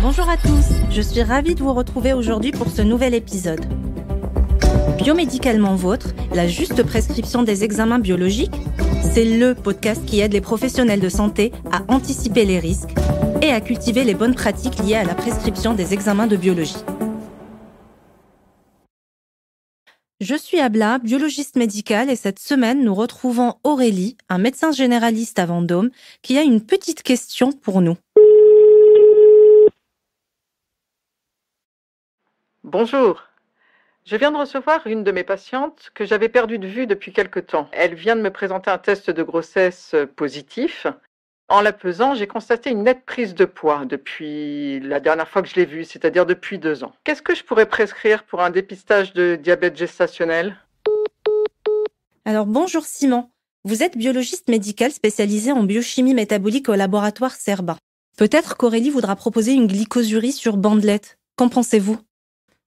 Bonjour à tous, je suis ravie de vous retrouver aujourd'hui pour ce nouvel épisode. Biomédicalement Vôtre, la juste prescription des examens biologiques, c'est le podcast qui aide les professionnels de santé à anticiper les risques et à cultiver les bonnes pratiques liées à la prescription des examens de biologie. Je suis Abla, biologiste médicale, et cette semaine, nous retrouvons Aurélie, un médecin généraliste à Vendôme, qui a une petite question pour nous. Bonjour, je viens de recevoir une de mes patientes que j'avais perdue de vue depuis quelque temps. Elle vient de me présenter un test de grossesse positif. En la pesant, j'ai constaté une nette prise de poids depuis la dernière fois que je l'ai vue, c'est-à-dire depuis 2 ans. Qu'est-ce que je pourrais prescrire pour un dépistage de diabète gestationnel ? Alors bonjour Simon, vous êtes biologiste médical spécialisé en biochimie métabolique au laboratoire Cerba. Peut-être qu'Aurélie voudra proposer une glycosurie sur bandelette. Qu'en pensez-vous ?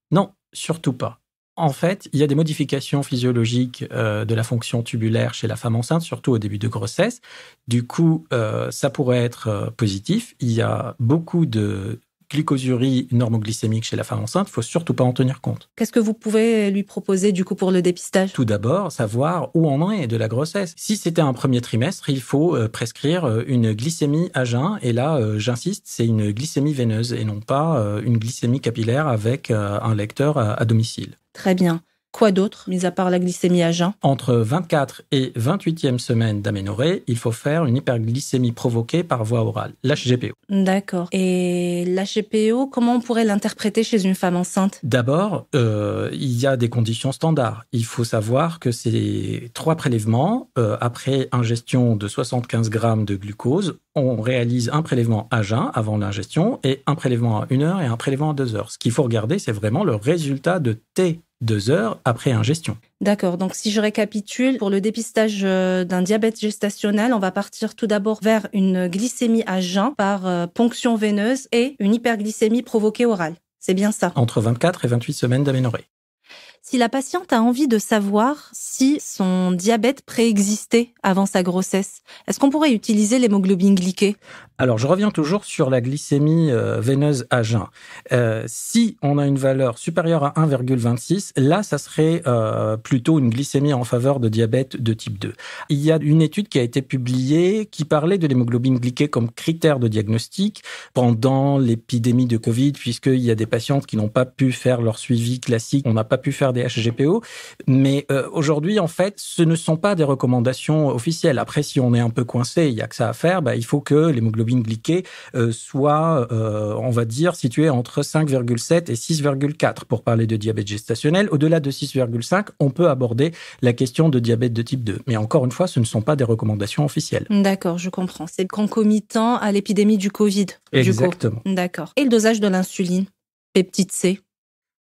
Non, surtout pas. En fait, il y a des modifications physiologiques de la fonction tubulaire chez la femme enceinte, surtout au début de grossesse. Du coup, ça pourrait être positif. Il y a beaucoup de glycosurie normoglycémique chez la femme enceinte. Il ne faut surtout pas en tenir compte. Qu'est-ce que vous pouvez lui proposer du coup pour le dépistage ? Tout d'abord, savoir où on en est de la grossesse. Si c'était un premier trimestre, il faut prescrire une glycémie à jeun. Et là, j'insiste, c'est une glycémie veineuse et non pas une glycémie capillaire avec un lecteur à domicile. Très bien. Quoi d'autre, mis à part la glycémie à jeun ? Entre 24 et 28e semaine d'aménorrhée, il faut faire une hyperglycémie provoquée par voie orale, l'HGPO. D'accord. Et l'HGPO, comment on pourrait l'interpréter chez une femme enceinte ? D'abord, il y a des conditions standards. Il faut savoir que c'est 3 prélèvements. Après ingestion de 75 grammes de glucose, on réalise un prélèvement à jeun avant l'ingestion et un prélèvement à 1 heure et un prélèvement à 2 heures. Ce qu'il faut regarder, c'est vraiment le résultat de T2 heures après ingestion. D'accord, donc si je récapitule, pour le dépistage d'un diabète gestationnel, on va partir tout d'abord vers une glycémie à jeun par ponction veineuse et une hyperglycémie provoquée orale. C'est bien ça ? Entre 24 et 28 semaines d'aménorrhée. Si la patiente a envie de savoir si son diabète préexistait avant sa grossesse, est-ce qu'on pourrait utiliser l'hémoglobine glyquée ? Alors, je reviens toujours sur la glycémie veineuse à jeun. Si on a une valeur supérieure à 1,26, là, ça serait plutôt une glycémie en faveur de diabète de type 2. Il y a une étude qui a été publiée qui parlait de l'hémoglobine glyquée comme critère de diagnostic pendant l'épidémie de Covid, puisqu'il y a des patientes qui n'ont pas pu faire leur suivi classique, on n'a pas pu faire des HGPO. Mais aujourd'hui, en fait, ce ne sont pas des recommandations officielles. Après, si on est un peu coincé, il n'y a que ça à faire, il faut que l'hémoglobine glyquée soit, on va dire, située entre 5,7 et 6,4 pour parler de diabète gestationnel. Au-delà de 6,5, on peut aborder la question de diabète de type 2. Mais encore une fois, ce ne sont pas des recommandations officielles. D'accord, je comprends. C'est concomitant à l'épidémie du Covid. Exactement. D'accord. Et le dosage de l'insuline, peptide C ?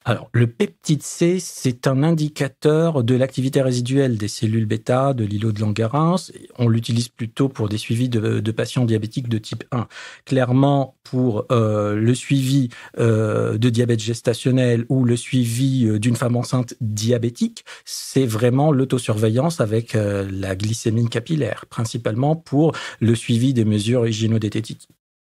Alors, le peptide C, c'est un indicateur de l'activité résiduelle des cellules bêta de l'îlot de Langerhans. On l'utilise plutôt pour des suivis de patients diabétiques de type 1. Clairement, pour le suivi de diabète gestationnel ou le suivi d'une femme enceinte diabétique, c'est vraiment l'autosurveillance avec la glycémie capillaire, principalement pour le suivi des mesures hygiénodététiques.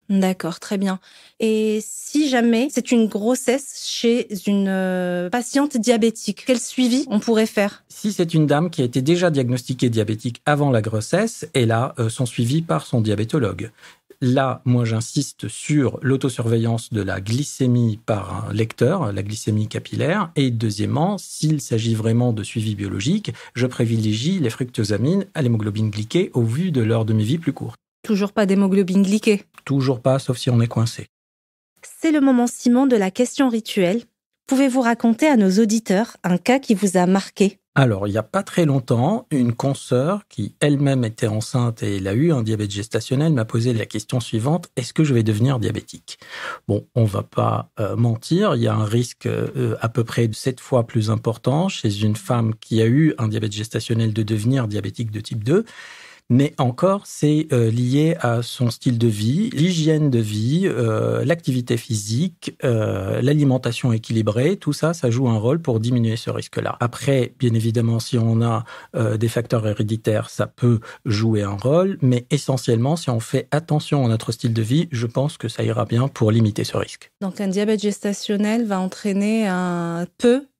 D'accord, très bien. Et si jamais c'est une grossesse chez une patiente diabétique, quel suivi on pourrait faire ? Si c'est une dame qui a été déjà diagnostiquée diabétique avant la grossesse, elle a son suivi par son diabétologue. Là, moi, j'insiste sur l'autosurveillance de la glycémie par un lecteur, la glycémie capillaire. Et deuxièmement, s'il s'agit vraiment de suivi biologique, je privilégie les fructosamines à l'hémoglobine glyquée au vu de leur demi-vie plus courte. Toujours pas d'hémoglobine glyquée ? Toujours pas, sauf si on est coincé. C'est le moment, Simon, de la question rituelle. Pouvez-vous raconter à nos auditeurs un cas qui vous a marqué ? Alors, il n'y a pas très longtemps, une consoeur qui elle-même était enceinte et elle a eu un diabète gestationnel m'a posé la question suivante, est-ce que je vais devenir diabétique ? Bon, on ne va pas mentir, il y a un risque à peu près 7 fois plus important chez une femme qui a eu un diabète gestationnel de devenir diabétique de type 2. mais encore, c'est lié à son style de vie, l'hygiène de vie, l'activité physique, l'alimentation équilibrée. Tout ça, ça joue un rôle pour diminuer ce risque-là. Après, bien évidemment, si on a des facteurs héréditaires, ça peut jouer un rôle, mais essentiellement, si on fait attention à notre style de vie, je pense que ça ira bien pour limiter ce risque. Donc un diabète gestationnel va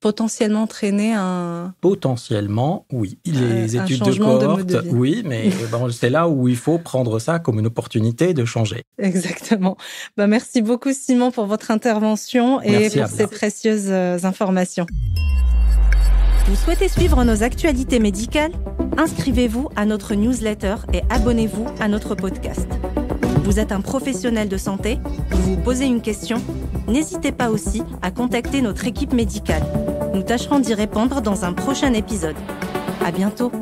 potentiellement entraîner un... Potentiellement, oui. Les études de cohorte, oui, mais c'est là où il faut prendre ça comme une opportunité de changer. Exactement. Merci beaucoup Simon pour votre intervention et pour ces précieuses informations. Vous souhaitez suivre nos actualités médicales ? Inscrivez-vous à notre newsletter et abonnez-vous à notre podcast. Vous êtes un professionnel de santé ? Vous vous posez une question ? N'hésitez pas aussi à contacter notre équipe médicale. Nous tâcherons d'y répondre dans un prochain épisode. À bientôt.